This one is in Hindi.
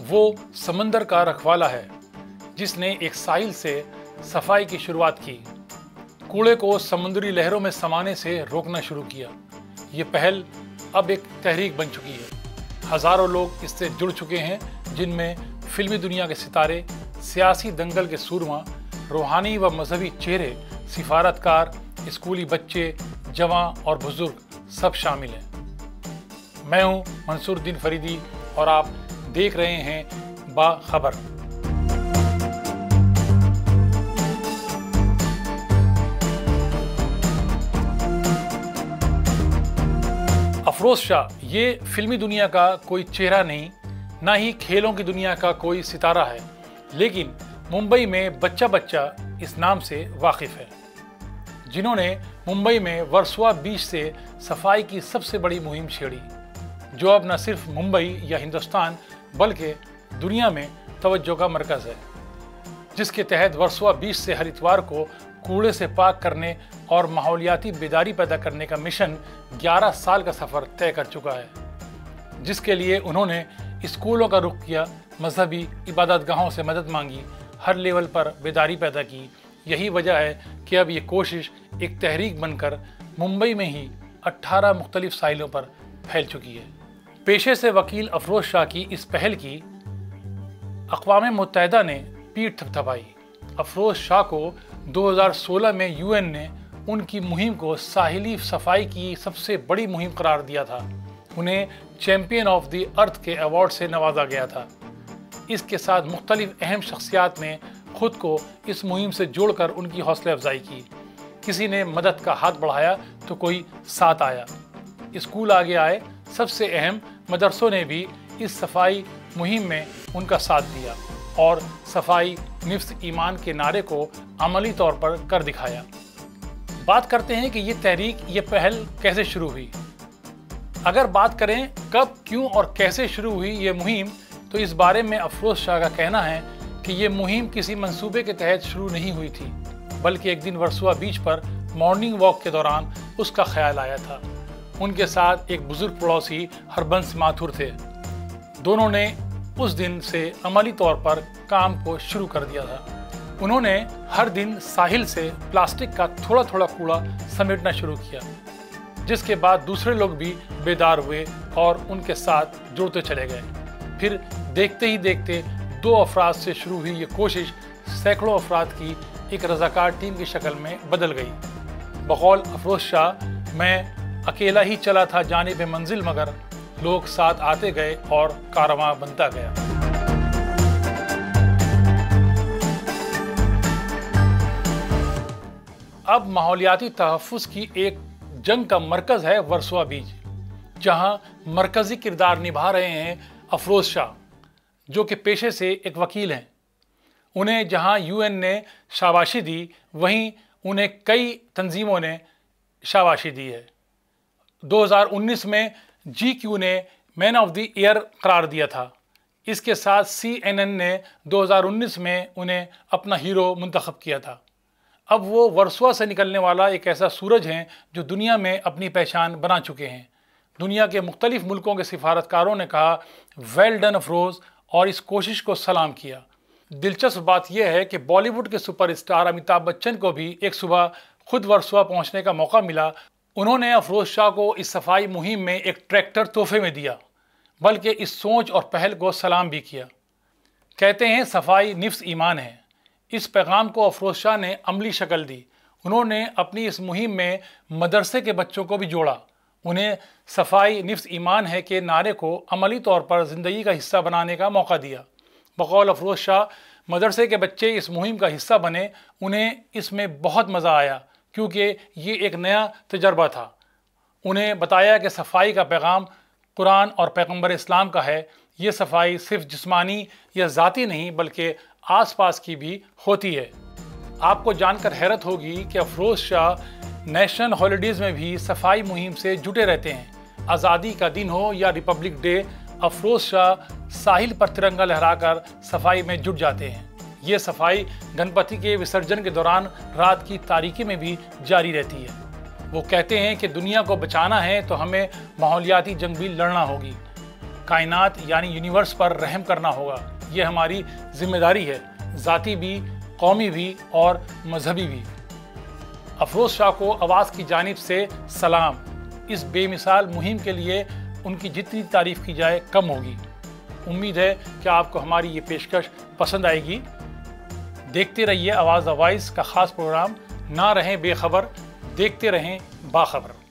वो समंदर का रखवाला है जिसने एक साहिल से सफाई की शुरुआत की, कूड़े को समुद्री लहरों में समाने से रोकना शुरू किया। ये पहल अब एक तहरीक बन चुकी है। हजारों लोग इससे जुड़ चुके हैं, जिनमें फिल्मी दुनिया के सितारे, सियासी दंगल के सूरमा, रूहानी व मजहबी चेहरे, सिफारतकार, स्कूली बच्चे, जवान और बुजुर्ग सब शामिल हैं। मैं हूं मंसूरुद्दीन फरीदी और आप देख रहे हैं बाखबर। अफरोज शाह ये फिल्मी दुनिया का कोई चेहरा नहीं, ना ही खेलों की दुनिया का कोई सितारा है, लेकिन मुंबई में बच्चा बच्चा इस नाम से वाकिफ है, जिन्होंने मुंबई में वर्सोवा बीच से सफाई की सबसे बड़ी मुहिम छेड़ी, जो अब न सिर्फ मुंबई या हिंदुस्तान बल्कि दुनिया में तवज्जो का मरकज़ है, जिसके तहत वर्सोवा बीच से हर इतवार को कूड़े से पाक करने और माहौलियाती बेदारी पैदा करने का मिशन 11 साल का सफ़र तय कर चुका है, जिसके लिए उन्होंने स्कूलों का रुख किया, मजहबी इबादतगाहों से मदद मांगी, हर लेवल पर बेदारी पैदा की। यही वजह है कि अब ये कोशिश एक तहरीक बनकर मुंबई में ही 18 मुख्तलिफ साहिलों पर फैल चुकी है। पेशे से वकील अफरोज शाह की इस पहल की अक़वाम मुत्तहिदा ने पीठ थपथपाई। अफरोज शाह को 2016 में UN ने उनकी मुहिम को साहिली सफाई की सबसे बड़ी मुहिम करार दिया था। उन्हें चैम्पियन ऑफ द अर्थ के अवार्ड से नवाजा गया था। इसके साथ मुख्तलिफ अहम शख्सियात ने खुद को इस मुहिम से जोड़कर उनकी हौसला अफजाई की। किसी ने मदद का हाथ बढ़ाया तो कोई साथ आया। स्कूल आगे आए, सबसे अहम मदरसों ने भी इस सफाई मुहिम में उनका साथ दिया और सफाई निफ्स ईमान के नारे को अमली तौर पर कर दिखाया। बात करते हैं कि ये तहरीक, ये पहल कैसे शुरू हुई। अगर बात करें कब, क्यों और कैसे शुरू हुई ये मुहिम, तो इस बारे में अफरोज शाह का कहना है कि ये मुहिम किसी मंसूबे के तहत शुरू नहीं हुई थी, बल्कि एक दिन वर्सोवा बीच पर मॉर्निंग वॉक के दौरान उसका ख्याल आया था। उनके साथ एक बुजुर्ग पड़ोसी हरबंस माथुर थे। दोनों ने उस दिन से अमली तौर पर काम को शुरू कर दिया था। उन्होंने हर दिन साहिल से प्लास्टिक का थोड़ा थोड़ा कूड़ा समेटना शुरू किया, जिसके बाद दूसरे लोग भी बेदार हुए और उनके साथ जुड़ते चले गए। फिर देखते ही देखते 2 अफराद से शुरू हुई ये कोशिश सैकड़ों अफराद की एक रज़ाकार टीम की शक्ल में बदल गई। बकौल अफरोज शाह, मैं अकेला ही चला था जानिब मंजिल, मगर लोग साथ आते गए और कारवां बनता गया। अब माहौलियाती तहफ़्फ़ुज़ की एक जंग का मरकज़ है वर्सोवा बीच, जहां मरकज़ी किरदार निभा रहे हैं अफरोज शाह, जो कि पेशे से एक वकील हैं। उन्हें जहां UN ने शाबाशी दी, वहीं उन्हें कई तंजीमों ने शाबाशी दी है। 2019 में GQ ने मैन ऑफ द ईयर करार दिया था। इसके साथ CNN ने 2019 में उन्हें अपना हीरो मुंतखब किया था। अब वो वर्सोवा से निकलने वाला एक ऐसा सूरज हैं जो दुनिया में अपनी पहचान बना चुके हैं। दुनिया के मुख्तलिफ मुल्कों के सिफारतकारों ने कहा वेल डन अफरोज और इस कोशिश को सलाम किया। दिलचस्प बात यह है कि बॉलीवुड के सुपरस्टार अमिताभ बच्चन को भी एक सुबह खुद वर्सोवा पहुंचने का मौका मिला। उन्होंने अफरोज शाह को इस सफाई मुहिम में एक ट्रैक्टर तोहफे में दिया, बल्कि इस सोच और पहल को सलाम भी किया। कहते हैं सफाई निफ्स ईमान है। इस पैगाम को अफरोज शाह ने अमली शक्ल दी। उन्होंने अपनी इस मुहिम में मदरसे के बच्चों को भी जोड़ा। उन्हें सफाई निफ्स ईमान है के नारे को अमली तौर पर ज़िंदगी का हिस्सा बनाने का मौका दिया। बकौल अफरोज शाह, मदरसे के बच्चे इस मुहिम का हिस्सा बने। उन्हें इसमें बहुत मज़ा आया, क्योंकि ये एक नया तजर्बा था। उन्हें बताया कि सफाई का पैगाम कुरान और पैगंबर इस्लाम का है। ये सफाई सिर्फ जिस्मानी या ज़ाती नहीं, बल्कि आसपास की भी होती है। आपको जानकर हैरत होगी कि अफरोज शाह नेशनल हॉलीडेज़ में भी सफाई मुहिम से जुटे रहते हैं। आज़ादी का दिन हो या रिपब्लिक डे, अफरोज शाह साहिल पर तिरंगा लहराकर सफाई में जुट जाते हैं। ये सफाई गणपति के विसर्जन के दौरान रात की तारीकी में भी जारी रहती है। वो कहते हैं कि दुनिया को बचाना है तो हमें माहौलियाती जंग भी लड़ना होगी। कायनात यानी यूनिवर्स पर रहम करना होगा। ये हमारी जिम्मेदारी है, ज़ाती भी, कौमी भी और मजहबी भी। अफरोज़ शाह को आवाज़ की जानिब से सलाम। इस बेमिसाल मुहिम के लिए उनकी जितनी तारीफ़ की जाए कम होगी। उम्मीद है कि आपको हमारी ये पेशकश पसंद आएगी। देखते रहिए आवाज़ द वॉइस का ख़ास प्रोग्राम। ना रहें बेखबर, देखते रहें बाखबर।